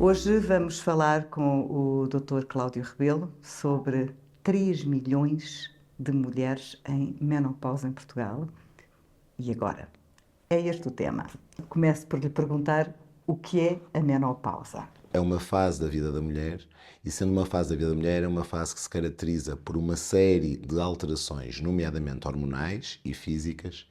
Hoje vamos falar com o Dr. Cláudio Rebelo sobre 3 milhões de mulheres em menopausa em Portugal. E agora? É este o tema. Começo por lhe perguntar o que é a menopausa. É uma fase da vida da mulher e, sendo uma fase da vida da mulher, é uma fase que se caracteriza por uma série de alterações, nomeadamente hormonais e físicas,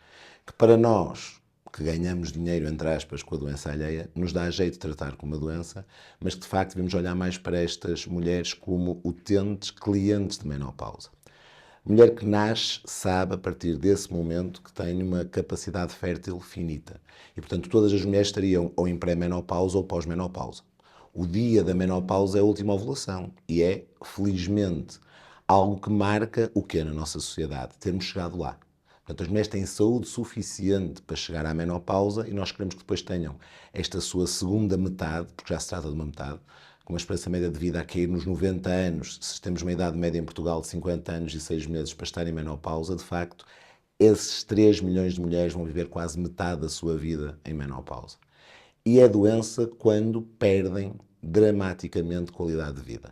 que para nós, que ganhamos dinheiro, entre aspas, com a doença alheia, nos dá jeito de tratar como uma doença, mas que de facto devemos olhar mais para estas mulheres como utentes, clientes de menopausa. A mulher que nasce sabe, a partir desse momento, que tem uma capacidade fértil finita. E, portanto, todas as mulheres estariam ou em pré-menopausa ou pós-menopausa. O dia da menopausa é a última ovulação e é, felizmente, algo que marca o que é na nossa sociedade, termos chegado lá. Portanto, as mulheres têm saúde suficiente para chegar à menopausa e nós queremos que depois tenham esta sua segunda metade, porque já se trata de uma metade, com uma esperança média de vida a cair nos 90 anos, se temos uma idade média em Portugal de 50 anos e 6 meses para estar em menopausa, de facto, esses 3 milhões de mulheres vão viver quase metade da sua vida em menopausa. E é doença quando perdem dramaticamente qualidade de vida.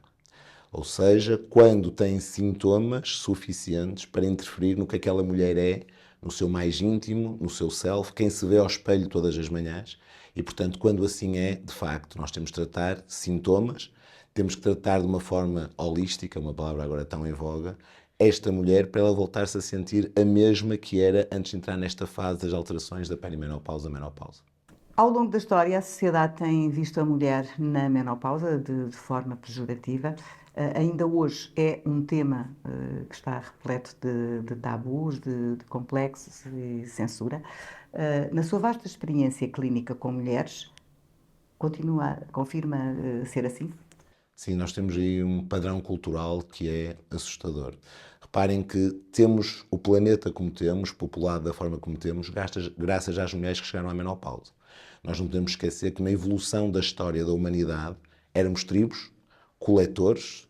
Ou seja, quando têm sintomas suficientes para interferir no que aquela mulher é, no seu mais íntimo, no seu self, quem se vê ao espelho todas as manhãs. E, portanto, quando assim é, de facto, nós temos de tratar sintomas, temos que tratar de uma forma holística, uma palavra agora tão em voga, esta mulher para ela voltar-se a sentir a mesma que era antes de entrar nesta fase das alterações da perimenopausa à menopausa. Ao longo da história, a sociedade tem visto a mulher na menopausa de forma pejorativa. Ainda hoje é um tema que está repleto de tabus, de complexos e censura. Na sua vasta experiência clínica com mulheres, confirma ser assim? Sim, nós temos aí um padrão cultural que é assustador. Reparem que temos o planeta como temos, populado da forma como temos, graças às mulheres que chegaram à menopausa. Nós não podemos esquecer que na evolução da história da humanidade éramos tribos, coletores,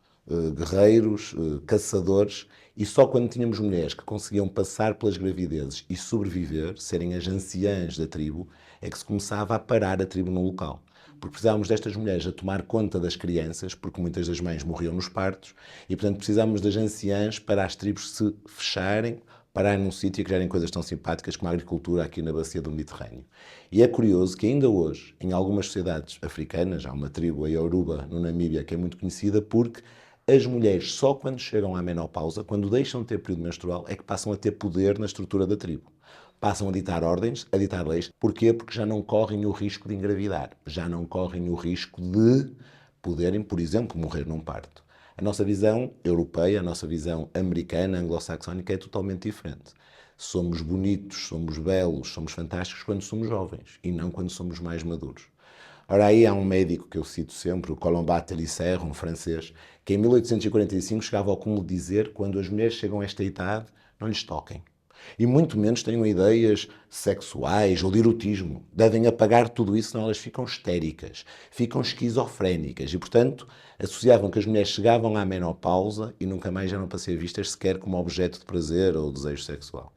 guerreiros, caçadores, e só quando tínhamos mulheres que conseguiam passar pelas gravidezes e sobreviver, serem as anciãs da tribo, é que se começava a parar a tribo no local. Porque precisávamos destas mulheres a tomar conta das crianças, porque muitas das mães morriam nos partos, e portanto precisávamos das anciãs para as tribos se fecharem, pararem num sítio e criarem coisas tão simpáticas como a agricultura aqui na bacia do Mediterrâneo. E é curioso que ainda hoje, em algumas sociedades africanas, há uma tribo, a Yoruba, no Namíbia, que é muito conhecida porque as mulheres só quando chegam à menopausa, quando deixam de ter período menstrual, é que passam a ter poder na estrutura da tribo. Passam a ditar ordens, a ditar leis. Porquê? Porque já não correm o risco de engravidar. Já não correm o risco de poderem, por exemplo, morrer num parto. A nossa visão europeia, a nossa visão americana, anglo-saxónica é totalmente diferente. Somos bonitos, somos belos, somos fantásticos quando somos jovens e não quando somos mais maduros. Ora, aí há um médico que eu cito sempre, o Colombat Elisser, um francês, que em 1845 chegava ao cúmulo de dizer: quando as mulheres chegam a esta idade, não lhes toquem. E muito menos tenham ideias sexuais ou de erotismo. Devem apagar tudo isso, senão elas ficam histéricas, ficam esquizofrénicas. E, portanto, associavam que as mulheres chegavam à menopausa e nunca mais eram para ser vistas sequer como objeto de prazer ou desejo sexual.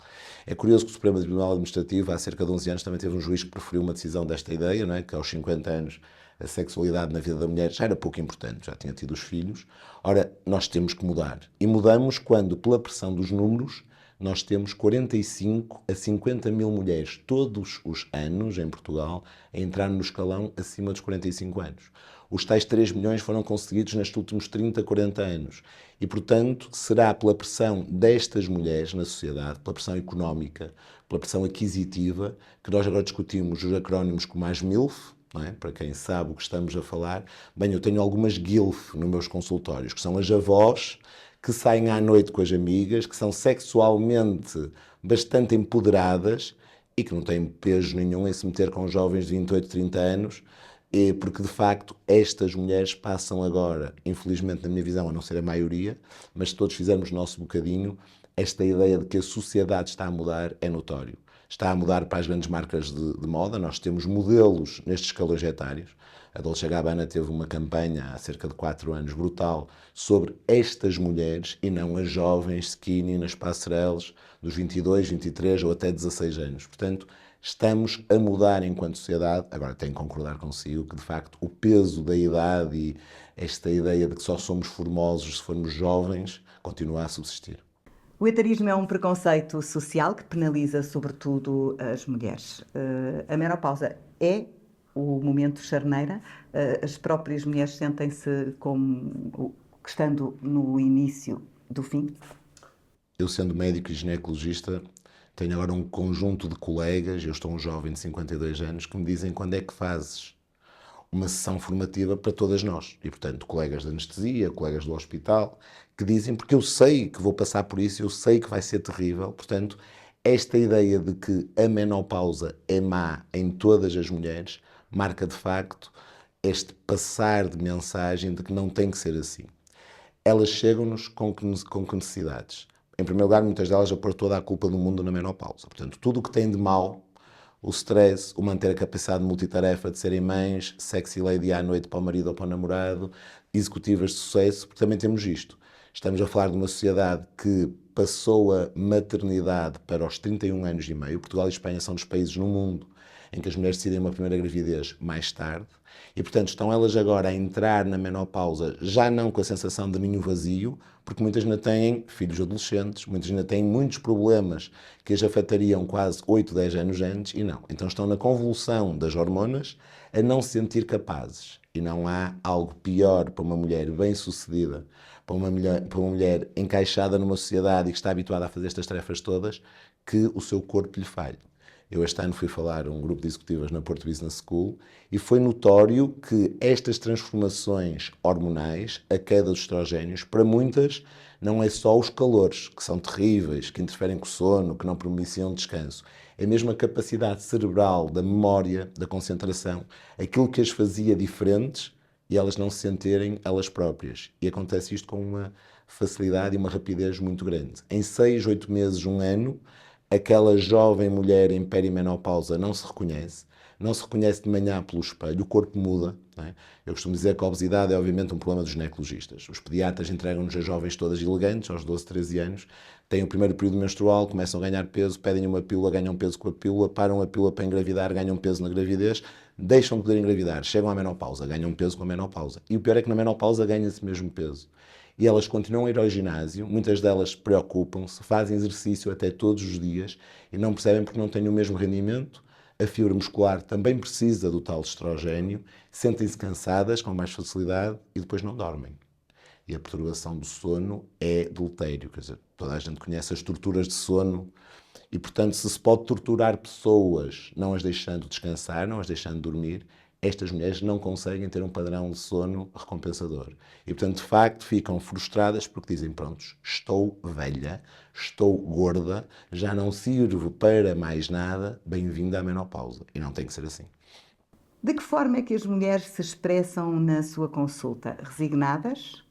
É curioso que o Supremo Tribunal Administrativo, há cerca de 11 anos, também teve um juiz que preferiu uma decisão desta ideia, não é? Que aos 50 anos a sexualidade na vida da mulher já era pouco importante, já tinha tido os filhos. Ora, nós temos que mudar. E mudamos quando, pela pressão dos números, nós temos 45 a 50 mil mulheres todos os anos em Portugal a entrar no escalão acima dos 45 anos. Os tais 3 milhões foram conseguidos nestes últimos 30, 40 anos. E, portanto, será pela pressão destas mulheres na sociedade, pela pressão económica, pela pressão aquisitiva, que nós agora discutimos os acrónimos como as MILF, não é? Para quem sabe o que estamos a falar. Bem, eu tenho algumas GILF nos meus consultórios, que são as avós que saem à noite com as amigas, que são sexualmente bastante empoderadas e que não têm peso nenhum em se meter com jovens de 28, 30 anos, porque de facto estas mulheres passam agora, infelizmente na minha visão, a não ser a maioria, mas se todos fizermos o nosso bocadinho, esta ideia de que a sociedade está a mudar é notório. está a mudar para as grandes marcas de moda. Nós temos modelos nestes escalões etários. A Dolce & Gabbana teve uma campanha há cerca de 4 anos brutal sobre estas mulheres e não as jovens skinny nas passarelas dos 22, 23 ou até 16 anos. Portanto, estamos a mudar enquanto sociedade. Agora, tenho que concordar consigo que, de facto, o peso da idade e esta ideia de que só somos formosos se formos jovens continua a subsistir. O etarismo é um preconceito social que penaliza sobretudo as mulheres. A menopausa é o momento charneira. As próprias mulheres sentem-se como estando no início do fim. Eu, sendo médico e ginecologista, tenho agora um conjunto de colegas, eu estou um jovem de 52 anos, que me dizem quando é que fazes uma sessão formativa para todas nós. E, portanto, colegas de anestesia, colegas do hospital, que dizem, porque eu sei que vou passar por isso, eu sei que vai ser terrível. Portanto, esta ideia de que a menopausa é má em todas as mulheres marca, de facto, este passar de mensagem de que não tem que ser assim. Elas chegam-nos com que necessidades? Em primeiro lugar, muitas delas a pôr toda a culpa do mundo na menopausa. Portanto, tudo o que tem de mal, o stress, o manter a capacidade de multitarefa, de serem mães, sexy lady à noite para o marido ou para o namorado, executivas de sucesso, porque também temos isto. Estamos a falar de uma sociedade que passou a maternidade para os 31 anos e meio. Portugal e Espanha são dos países no mundo em que as mulheres decidem uma primeira gravidez mais tarde. E, portanto, estão elas agora a entrar na menopausa já não com a sensação de ninho vazio, porque muitas ainda têm filhos adolescentes, muitas ainda têm muitos problemas que as afetariam quase 8, 10 anos antes, e não. Então estão na convulsão das hormonas a não se sentir capazes. E não há algo pior para uma mulher bem-sucedida, para uma mulher encaixada numa sociedade e que está habituada a fazer estas tarefas todas, que o seu corpo lhe falhe. Eu este ano fui falar a um grupo de executivas na Porto Business School e foi notório que estas transformações hormonais, a queda dos estrogénios, para muitas não é só os calores, que são terríveis, que interferem com o sono, que não propiciam descanso. É mesmo a capacidade cerebral, da memória, da concentração, aquilo que as fazia diferentes e elas não se sentirem elas próprias. E acontece isto com uma facilidade e uma rapidez muito grande. Em 6, 8 meses, 1 ano, aquela jovem mulher em perimenopausa não se reconhece de manhã pelo espelho, o corpo muda. Não é? Eu costumo dizer que a obesidade é obviamente um problema dos ginecologistas. Os pediatras entregam-nos as jovens todas elegantes, aos 12, 13 anos, têm o primeiro período menstrual, começam a ganhar peso, pedem uma pílula, ganham peso com a pílula, param a pílula para engravidar, ganham peso na gravidez, deixam de poder engravidar, chegam à menopausa, ganham peso com a menopausa. E o pior é que na menopausa ganha-se mesmo peso. E elas continuam a ir ao ginásio, muitas delas preocupam-se, fazem exercício até todos os dias e não percebem porque não têm o mesmo rendimento. A fibra muscular também precisa do tal estrogénio, sentem-se cansadas com mais facilidade e depois não dormem. E a perturbação do sono é deletério, quer dizer, toda a gente conhece as torturas de sono e, portanto, se pode torturar pessoas não as deixando descansar, não as deixando dormir, estas mulheres não conseguem ter um padrão de sono recompensador. E, portanto, de facto, ficam frustradas porque dizem, prontos, estou velha, estou gorda, já não sirvo para mais nada, bem-vinda à menopausa. E não tem que ser assim. De que forma é que as mulheres se expressam na sua consulta? Resignadas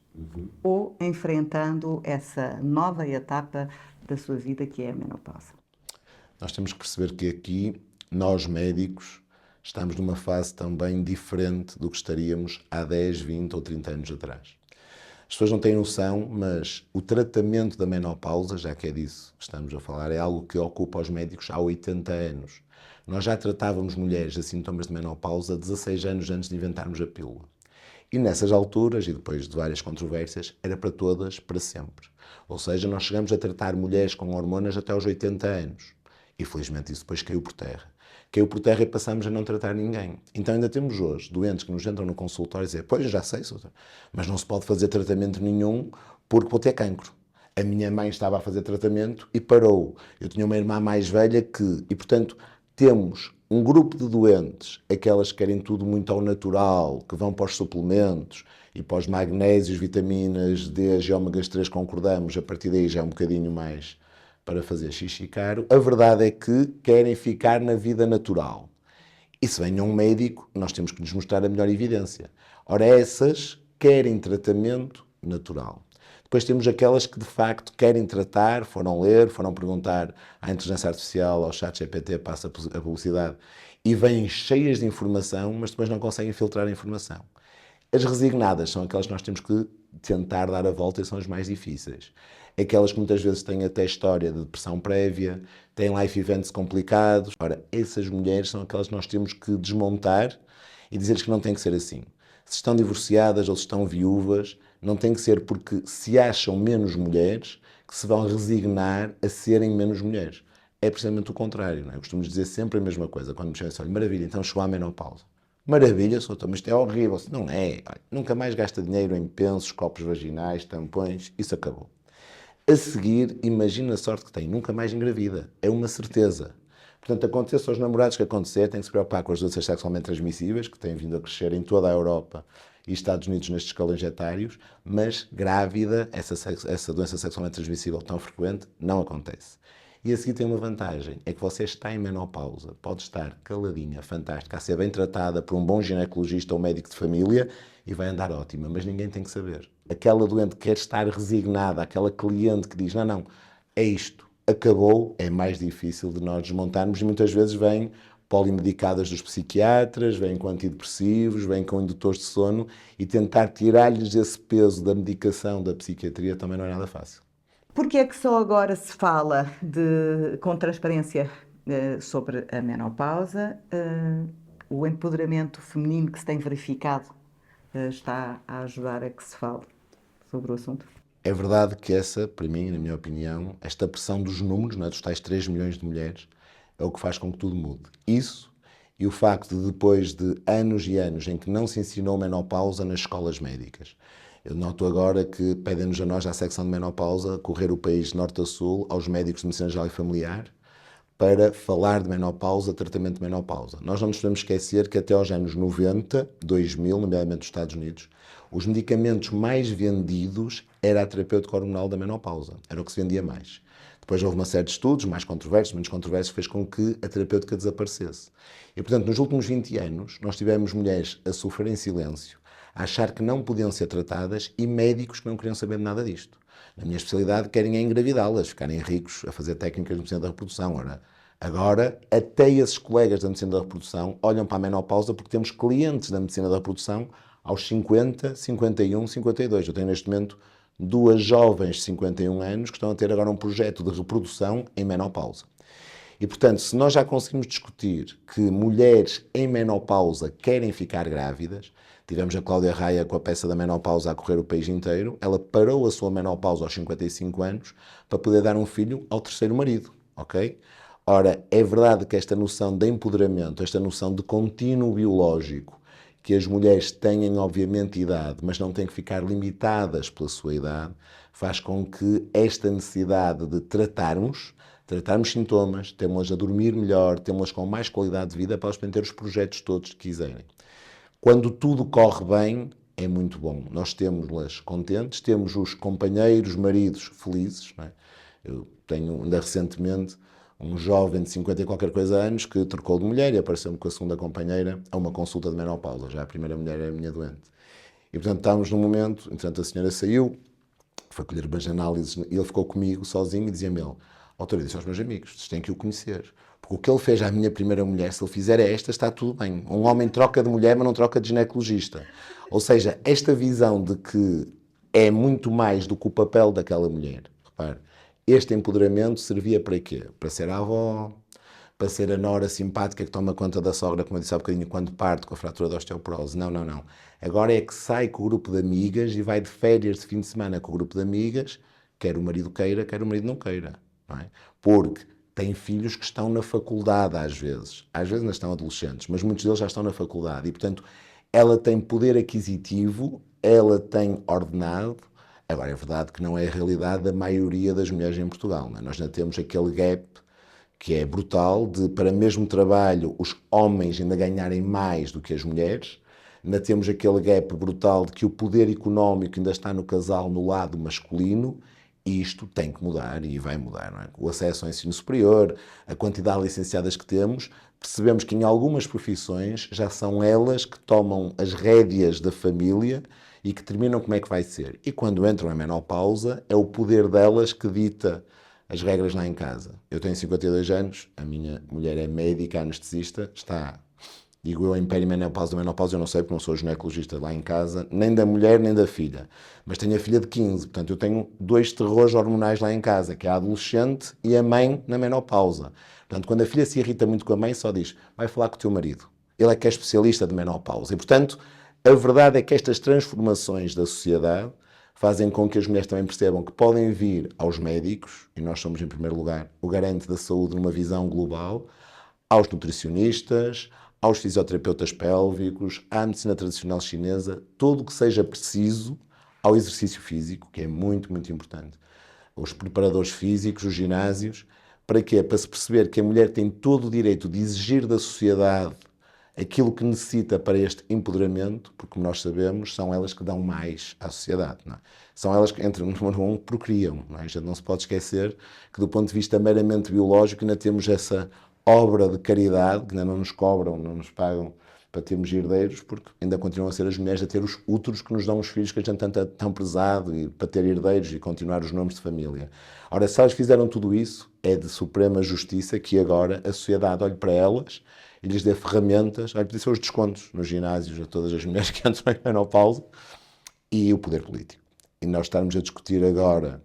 ou enfrentando essa nova etapa da sua vida que é a menopausa? Nós temos que perceber que aqui, nós médicos, estamos numa fase também diferente do que estaríamos há 10, 20 ou 30 anos atrás. As pessoas não têm noção, mas o tratamento da menopausa, já que é disso que estamos a falar, é algo que ocupa os médicos há 80 anos. Nós já tratávamos mulheres a sintomas de menopausa 16 anos antes de inventarmos a pílula. E nessas alturas, e depois de várias controvérsias, era para todas, para sempre. Ou seja, nós chegamos a tratar mulheres com hormonas até aos 80 anos. E felizmente isso depois caiu por terra. Caiu por terra e passamos a não tratar ninguém. Então ainda temos hoje doentes que nos entram no consultório e dizem, pois, já sei, doutor, mas não se pode fazer tratamento nenhum porque vou ter cancro. A minha mãe estava a fazer tratamento e parou. Eu tinha uma irmã mais velha que... E, portanto, temos um grupo de doentes, aquelas que querem tudo muito ao natural, que vão para os suplementos e para os magnésios, vitaminas D e ômegas 3 concordamos, a partir daí já é um bocadinho mais para fazer xixi caro. A verdade é que querem ficar na vida natural. E se vem um médico, nós temos que lhes mostrar a melhor evidência. Ora, essas querem tratamento natural. Depois temos aquelas que de facto querem tratar, foram ler, foram perguntar à inteligência artificial, ao chat GPT, passa a publicidade, e vêm cheias de informação, mas depois não conseguem filtrar a informação. As resignadas são aquelas que nós temos que tentar dar a volta e são as mais difíceis. Aquelas que muitas vezes têm até história de depressão prévia, têm life events complicados. Ora, essas mulheres são aquelas que nós temos que desmontar e dizer-lhes que não tem que ser assim. Se estão divorciadas ou se estão viúvas, não tem que ser porque se acham menos mulheres que se vão resignar a serem menos mulheres. É precisamente o contrário, não é? Eu costumo dizer sempre a mesma coisa. Quando me chegam assim, olha, maravilha, então chegou à menopausa. Maravilha, doutor, mas isto é horrível. Não é. Olha, nunca mais gasta dinheiro em pensos, copos vaginais, tampões. Isso acabou. A seguir, imagina a sorte que tem. Nunca mais engravida. É uma certeza. Portanto, aconteça aos namorados que acontecer, tem que se preocupar com as doenças sexualmente transmissíveis, que têm vindo a crescer em toda a Europa e Estados Unidos nestes escalões etários, mas grávida, essa doença sexualmente transmissível tão frequente, não acontece. E a seguir tem uma vantagem, é que você está em menopausa, pode estar caladinha, fantástica, a ser bem tratada por um bom ginecologista ou médico de família e vai andar ótima, mas ninguém tem que saber. Aquela doente que quer estar resignada, aquela cliente que diz, não, é isto, acabou, é mais difícil de nós desmontarmos e muitas vezes vêm polimedicadas dos psiquiatras, vêm com antidepressivos, vêm com indutores de sono e tentar tirar-lhes esse peso da medicação da psiquiatria também não é nada fácil. Porque é que só agora se fala com transparência sobre a menopausa? O empoderamento feminino que se tem verificado está a ajudar a que se fale sobre o assunto? É verdade que essa, para mim, na minha opinião, esta pressão dos números, não é, dos tais 3 milhões de mulheres, é o que faz com que tudo mude. Isso e o facto de depois de anos e anos em que não se ensinou menopausa nas escolas médicas. Eu noto agora que pedem-nos a nós, à secção de menopausa, correr o país de norte a sul, aos médicos de medicina geral e familiar, para falar de menopausa, tratamento de menopausa. Nós não nos podemos esquecer que até aos anos 90, 2000, nomeadamente nos Estados Unidos, os medicamentos mais vendidos era a terapêutica hormonal da menopausa. Era o que se vendia mais. Depois houve uma série de estudos, mais controversos, menos controversos, que fez com que a terapêutica desaparecesse. E, portanto, nos últimos 20 anos, nós tivemos mulheres a sofrer em silêncio, a achar que não podiam ser tratadas e médicos que não queriam saber de nada disto. Na minha especialidade, querem é engravidá-las, ficarem ricos a fazer técnicas de medicina da reprodução. Ora, agora, até esses colegas da medicina da reprodução olham para a menopausa porque temos clientes da medicina da reprodução aos 50, 51, 52. Eu tenho neste momento 2 jovens de 51 anos que estão a ter agora um projeto de reprodução em menopausa. E, portanto, se nós já conseguimos discutir que mulheres em menopausa querem ficar grávidas, tivemos a Cláudia Raia com a peça da menopausa a correr o país inteiro, ela parou a sua menopausa aos 55 anos para poder dar um filho ao terceiro marido, ok? Ora, é verdade que esta noção de empoderamento, esta noção de contínuo biológico, que as mulheres têm, obviamente, idade, mas não têm que ficar limitadas pela sua idade, faz com que esta necessidade de tratarmos sintomas, temos-las a dormir melhor, temos-las com mais qualidade de vida para elas poderem ter os projetos todos que quiserem. Quando tudo corre bem, é muito bom. Nós temos-las contentes, temos os companheiros, maridos felizes. Não é? Eu tenho, ainda recentemente, um jovem de 50 e qualquer coisa anos que trocou de mulher e apareceu-me com a segunda companheira a uma consulta de menopausa. Já a primeira mulher era a minha doente. E, portanto, estávamos num momento, entretanto a senhora saiu, foi colher umas análises e ele ficou comigo sozinho e dizia-me ele, autor, eu disse aos meus amigos, vocês têm que o conhecer. Porque o que ele fez à minha primeira mulher, se ele fizer esta, está tudo bem. Um homem troca de mulher, mas não troca de ginecologista. Ou seja, esta visão de que é muito mais do que o papel daquela mulher. Repare, este empoderamento servia para quê? Para ser a avó, para ser a nora simpática que toma conta da sogra, como eu disse há bocadinho, quando parte com a fratura da osteoporose. Não, não, não. Agora é que sai com o grupo de amigas e vai de férias de fim de semana com o grupo de amigas, quer o marido queira, quer o marido não queira. Não é? Porque tem filhos que estão na faculdade às vezes ainda estão adolescentes, mas muitos deles já estão na faculdade e, portanto, ela tem poder aquisitivo, ela tem ordenado. Agora, é verdade que não é a realidade da maioria das mulheres em Portugal. Não é? Nós ainda temos aquele gap que é brutal de, para mesmo trabalho, os homens ainda ganharem mais do que as mulheres. Ainda temos aquele gap brutal de que o poder económico ainda está no casal, no lado masculino. E isto tem que mudar e vai mudar. Não é? O acesso ao ensino superior, a quantidade de licenciadas que temos, percebemos que em algumas profissões já são elas que tomam as rédeas da família e que determinam como é que vai ser. E quando entram em menopausa, é o poder delas que dita as regras lá em casa. Eu tenho 52 anos, a minha mulher é médica, anestesista, está, digo eu, em perimenopausa, menopausa, eu não sei porque não sou ginecologista lá em casa, nem da mulher nem da filha. Mas tenho a filha de 15, portanto eu tenho dois terrores hormonais lá em casa, que é a adolescente e a mãe na menopausa. Portanto, quando a filha se irrita muito com a mãe, só diz, vai falar com o teu marido. Ele é que é especialista de menopausa. E, portanto, a verdade é que estas transformações da sociedade fazem com que as mulheres também percebam que podem vir aos médicos, e nós somos, em primeiro lugar, o garante da saúde numa visão global, aos nutricionistas, aos fisioterapeutas pélvicos, à medicina tradicional chinesa, tudo o que seja preciso, ao exercício físico, que é muito, muito importante. Os preparadores físicos, os ginásios, para quê? Para se perceber que a mulher tem todo o direito de exigir da sociedade aquilo que necessita para este empoderamento, porque, como nós sabemos, são elas que dão mais à sociedade. Não é? São elas que, entre número um, procriam. Não é? Já não se pode esquecer que, do ponto de vista meramente biológico, ainda temos essa obra de caridade, que ainda não nos cobram, não nos pagam para termos herdeiros, porque ainda continuam a ser as mulheres a ter os úteros que nos dão os filhos que a gente tanto tão prezado, e para ter herdeiros e continuar os nomes de família. Ora, se elas fizeram tudo isso, é de suprema justiça que agora a sociedade olhe para elas e lhes dê ferramentas, olha, são os descontos nos ginásios a todas as mulheres que entram em menopausa, e o poder político. E nós estarmos a discutir agora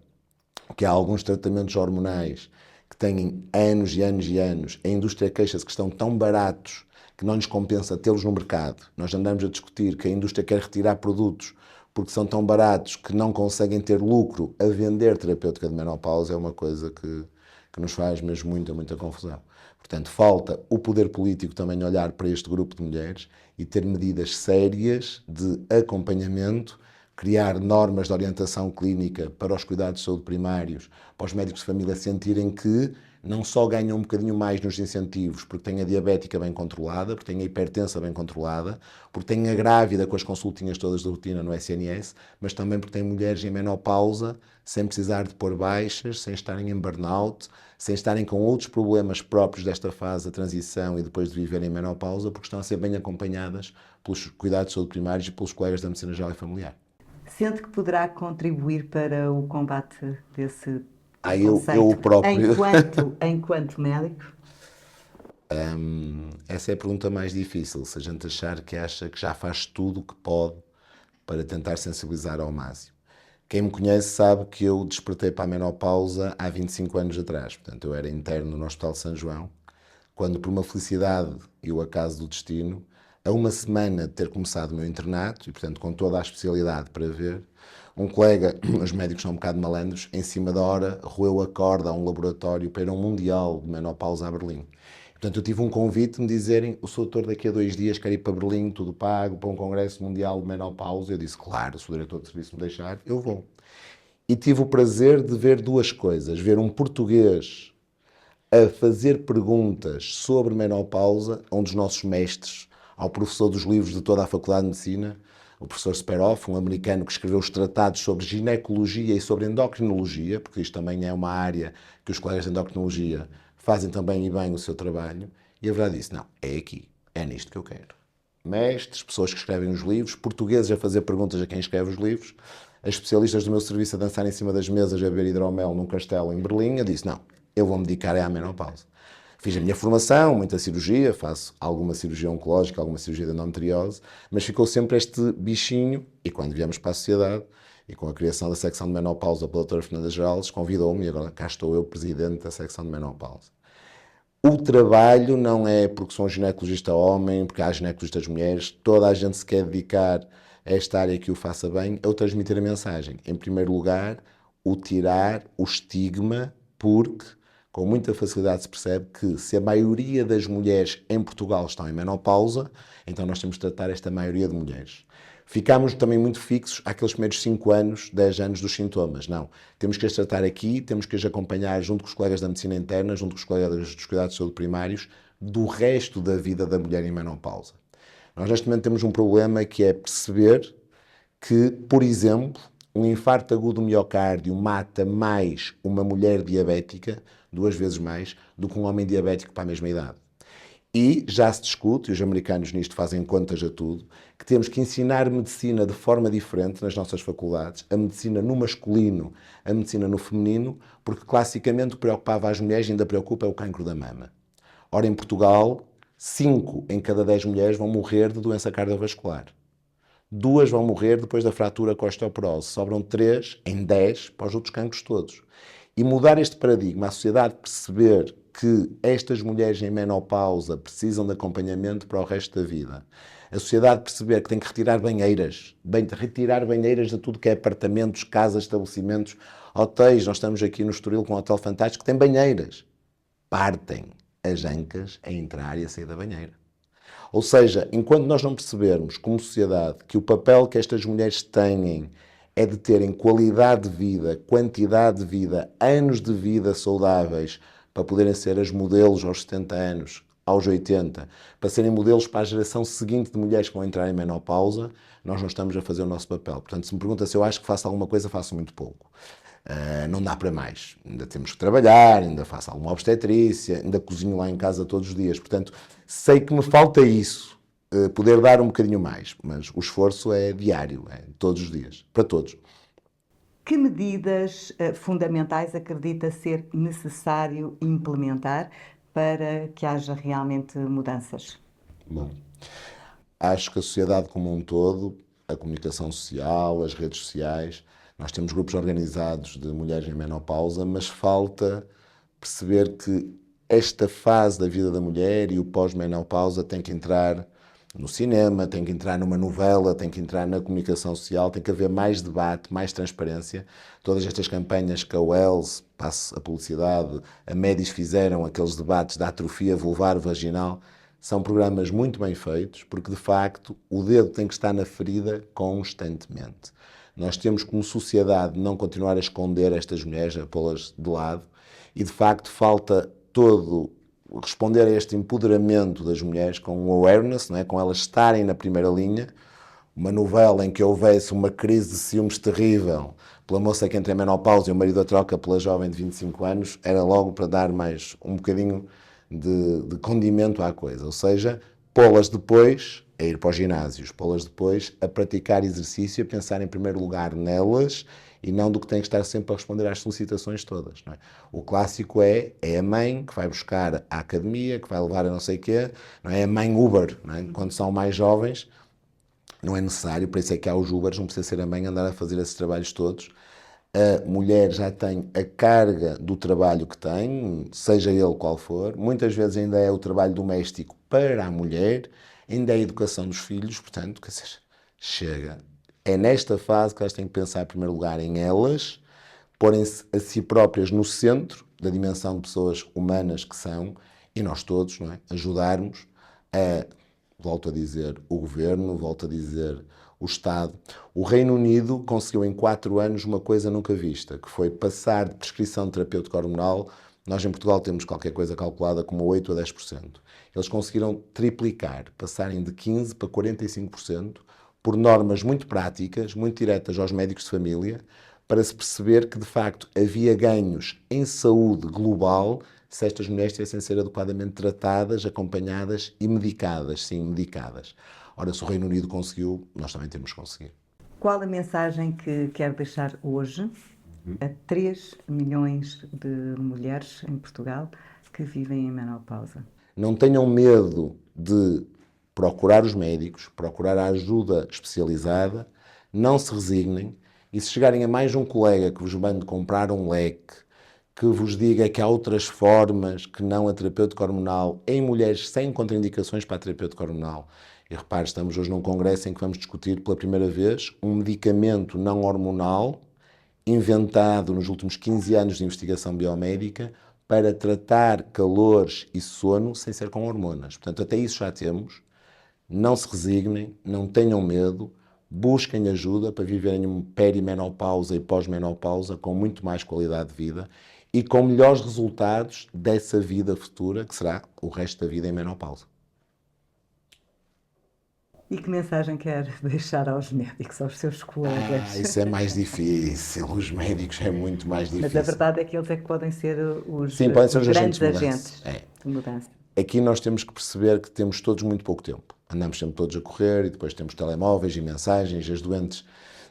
que há alguns tratamentos hormonais que têm anos e anos e anos, a indústria queixa-se que estão tão baratos que não lhes compensa tê-los no mercado. Nós andamos a discutir que a indústria quer retirar produtos porque são tão baratos que não conseguem ter lucro a vender terapêutica de menopausa, é uma coisa que nos faz mesmo muita, muita confusão. Portanto, falta o poder político também olhar para este grupo de mulheres e ter medidas sérias de acompanhamento, criar normas de orientação clínica para os cuidados de saúde primários, para os médicos de família sentirem que não só ganham um bocadinho mais nos incentivos porque têm a diabética bem controlada, porque têm a hipertensa bem controlada, porque têm a grávida com as consultinhas todas de rotina no SNS, mas também porque têm mulheres em menopausa sem precisar de pôr baixas, sem estarem em burnout, sem estarem com outros problemas próprios desta fase da transição e depois de viverem em menopausa, porque estão a ser bem acompanhadas pelos cuidados de saúde primários e pelos colegas da medicina geral e familiar. Sente que poderá contribuir para o combate desse Eu preconceito próprio. enquanto médico? Essa é a pergunta mais difícil. Se a gente achar que acha que já faz tudo o que pode para tentar sensibilizar ao máximo. Quem me conhece sabe que eu despertei para a menopausa há 25 anos atrás. Portanto, eu era interno no Hospital de São João, quando, por uma felicidade e o acaso do destino, a uma semana de ter começado o meu internato, e portanto com toda a especialidade para ver, um colega, os médicos são um bocado malandros, em cima da hora roeu a corda a um laboratório para ir a um mundial de menopausa a Berlim. Portanto, eu tive um convite de me dizerem, o seu doutor daqui a 2 dias quer ir para Berlim, tudo pago, para um congresso mundial de menopausa. Eu disse, claro, se o diretor de serviço me deixar, eu vou. E tive o prazer de ver duas coisas. Ver um português a fazer perguntas sobre menopausa a um dos nossos mestres, ao professor dos livros de toda a Faculdade de Medicina, o professor Speroff, um americano que escreveu os tratados sobre ginecologia e sobre endocrinologia, porque isto também é uma área que os colegas de endocrinologia fazem também e bem o seu trabalho, e a verdade disse, não, é aqui, é nisto que eu quero. Mestres, pessoas que escrevem os livros, portugueses a fazer perguntas a quem escreve os livros, as especialistas do meu serviço a dançar em cima das mesas a beber hidromel num castelo em Berlim, eu disse, não, eu vou me dedicar à menopausa. Fiz a minha formação, muita cirurgia, faço alguma cirurgia oncológica, alguma cirurgia de endometriose, mas ficou sempre este bichinho, e quando viemos para a sociedade, e com a criação da secção de menopausa pela doutora Fernanda Geraldes, convidou-me, e agora cá estou eu, presidente da secção de menopausa. O trabalho não é porque sou um ginecologista homem, porque há ginecologistas mulheres, toda a gente se quer dedicar a esta área que o faça bem, é o transmitir a mensagem. Em primeiro lugar, o tirar o estigma, porque com muita facilidade se percebe que se a maioria das mulheres em Portugal estão em menopausa, então nós temos de tratar esta maioria de mulheres. Ficámos também muito fixos àqueles primeiros 5 anos, 10 anos dos sintomas. Não. Temos que as tratar aqui, temos que as acompanhar junto com os colegas da medicina interna, junto com os colegas dos cuidados de saúde primários, do resto da vida da mulher em menopausa. Nós neste momento temos um problema que é perceber que, por exemplo, um infarto agudo do miocárdio mata mais uma mulher diabética, 2 vezes mais, do que um homem diabético para a mesma idade. E já se discute, e os americanos nisto fazem contas a tudo, que temos que ensinar medicina de forma diferente nas nossas faculdades, a medicina no masculino, a medicina no feminino, porque classicamente o que preocupava as mulheres ainda preocupa é o cancro da mama. Ora, em Portugal, 5 em cada 10 mulheres vão morrer de doença cardiovascular. 2 vão morrer depois da fratura com a osteoporose. Sobram 3 em 10 para os outros cancros todos. E mudar este paradigma, a sociedade perceber que estas mulheres em menopausa precisam de acompanhamento para o resto da vida. A sociedade perceber que tem que retirar banheiras, retirar banheiras de tudo que é apartamentos, casas, estabelecimentos, hotéis. Nós estamos aqui no Estoril com um hotel fantástico que tem banheiras. Partem as ancas a entrar e a sair da banheira. Ou seja, enquanto nós não percebermos, como sociedade, que o papel que estas mulheres têm é de terem qualidade de vida, quantidade de vida, anos de vida saudáveis, para poderem ser as modelos aos 70 anos, aos 80, para serem modelos para a geração seguinte de mulheres que vão entrar em menopausa, nós não estamos a fazer o nosso papel. Portanto, se me pergunta se eu acho que faço alguma coisa, faço muito pouco. Não dá para mais. Ainda temos que trabalhar, ainda faço alguma obstetrícia, ainda cozinho lá em casa todos os dias. Portanto, sei que me falta isso, poder dar um bocadinho mais, mas o esforço é diário, é todos os dias, para todos. Que medidas fundamentais acredita ser necessário implementar para que haja realmente mudanças? Bom, acho que a sociedade como um todo, a comunicação social, as redes sociais, nós temos grupos organizados de mulheres em menopausa, mas falta perceber que esta fase da vida da mulher e o pós-menopausa tem que entrar no cinema, tem que entrar numa novela, tem que entrar na comunicação social, tem que haver mais debate, mais transparência. Todas estas campanhas que a Wells, passo a publicidade, a Médis fizeram, aqueles debates da atrofia vulvar vaginal, são programas muito bem feitos, porque de facto o dedo tem que estar na ferida constantemente. Nós temos como sociedade não continuar a esconder estas mulheres, a pô-las de lado, e de facto falta todo responder a este empoderamento das mulheres com um awareness, não é? Com elas estarem na primeira linha. Uma novela em que houvesse uma crise de ciúmes terrível pela moça que entra em menopausa e o marido a troca pela jovem de 25 anos, era logo para dar mais um bocadinho de condimento à coisa. Ou seja, pô-las depois a ir para os ginásios, pô-las depois a praticar exercício, a pensar em primeiro lugar nelas e não do que tem que estar sempre a responder às solicitações todas. Não é? O clássico é a mãe que vai buscar à academia, que vai levar a não sei o quê, não é a mãe Uber. Não é? Quando são mais jovens, não é necessário, por isso é que há os Ubers, não precisa ser a mãe andar a fazer esses trabalhos todos. A mulher já tem a carga do trabalho que tem, seja ele qual for, muitas vezes ainda é o trabalho doméstico para a mulher, ainda é a educação dos filhos, portanto, quer dizer, chega. É nesta fase que elas têm que pensar, em primeiro lugar, em elas, porem-se a si próprias no centro da dimensão de pessoas humanas que são, e nós todos, não é? Ajudarmos a, volto a dizer, o governo, volto a dizer, o Estado. O Reino Unido conseguiu em 4 anos uma coisa nunca vista, que foi passar de prescrição de terapêutica hormonal. Nós em Portugal temos qualquer coisa calculada como 8 a 10%. Eles conseguiram triplicar, passarem de 15% para 45%, por normas muito práticas, muito diretas aos médicos de família, para se perceber que, de facto, havia ganhos em saúde global se estas mulheres tivessem de ser adequadamente tratadas, acompanhadas e medicadas, sim, medicadas. Ora, se o Reino Unido conseguiu, nós também temos que conseguir. Qual a mensagem que quer deixar hoje a 3 milhões de mulheres em Portugal que vivem em menopausa? Não tenham medo de procurar os médicos, procurar a ajuda especializada, não se resignem e se chegarem a mais um colega que vos mande comprar um leque, que vos diga que há outras formas que não a terapêutica hormonal em mulheres sem contraindicações para a terapêutica hormonal. E repare, estamos hoje num congresso em que vamos discutir pela primeira vez um medicamento não hormonal inventado nos últimos 15 anos de investigação biomédica para tratar calores e sono sem ser com hormonas. Portanto, até isso já temos. Não se resignem, não tenham medo, busquem ajuda para viverem uma perimenopausa e pós-menopausa com muito mais qualidade de vida e com melhores resultados dessa vida futura, que será o resto da vida em menopausa. E que mensagem quer deixar aos médicos, aos seus colegas? Isso é mais difícil. Os médicos é muito mais Mas a difícil. verdade é que eles é que podem ser os Sim, podem ser os grandes agentes de mudança. agentes de mudança. Aqui nós temos que perceber que temos todos muito pouco tempo. Andamos sempre todos a correr e depois temos telemóveis e mensagens. As doentes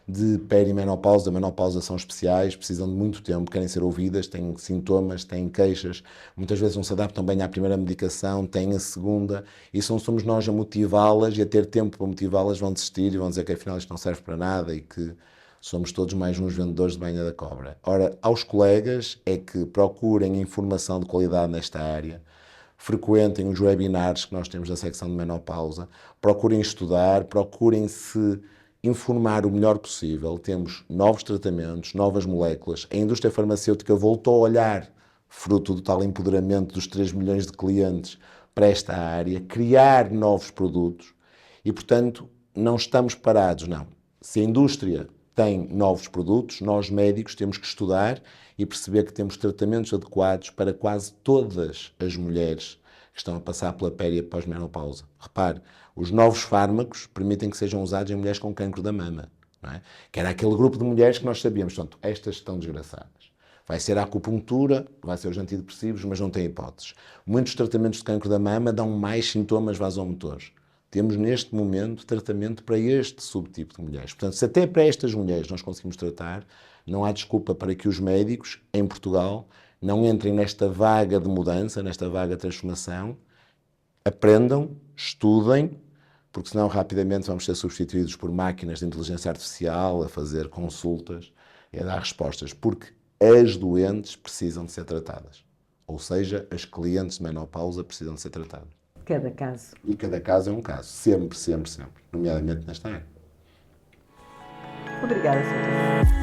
de perimenopausa, da menopausa são especiais, precisam de muito tempo, querem ser ouvidas, têm sintomas, têm queixas, muitas vezes não se adaptam bem à primeira medicação, têm a segunda, e se não somos nós a motivá-las e a ter tempo para motivá-las, vão desistir e vão dizer que afinal isto não serve para nada e que somos todos mais uns vendedores de banha da cobra. Ora, aos colegas é que procurem informação de qualidade nesta área, frequentem os webinars que nós temos da secção de menopausa, procurem estudar, procurem se informar o melhor possível. Temos novos tratamentos, novas moléculas. A indústria farmacêutica voltou a olhar, fruto do tal empoderamento dos 3 milhões de clientes, para esta área, criar novos produtos e, portanto, não estamos parados, não. Se a indústria tem novos produtos, nós médicos temos que estudar e perceber que temos tratamentos adequados para quase todas as mulheres que estão a passar pela péria pós-menopausa. Repare, os novos fármacos permitem que sejam usados em mulheres com cancro da mama, não é? Que era aquele grupo de mulheres que nós sabíamos, portanto, estas estão desgraçadas. Vai ser a acupuntura, vai ser os antidepressivos, mas não tem hipóteses. Muitos tratamentos de cancro da mama dão mais sintomas vasomotores. Temos neste momento tratamento para este subtipo de mulheres. Portanto, se até para estas mulheres nós conseguimos tratar, não há desculpa para que os médicos em Portugal não entrem nesta vaga de mudança, nesta vaga de transformação, aprendam, estudem, porque senão rapidamente vamos ser substituídos por máquinas de inteligência artificial a fazer consultas e a dar respostas, porque as doentes precisam de ser tratadas. Ou seja, as clientes de menopausa precisam de ser tratadas. Cada caso. E cada caso é um caso, sempre, sempre, sempre, nomeadamente nesta área. Obrigada, Sr.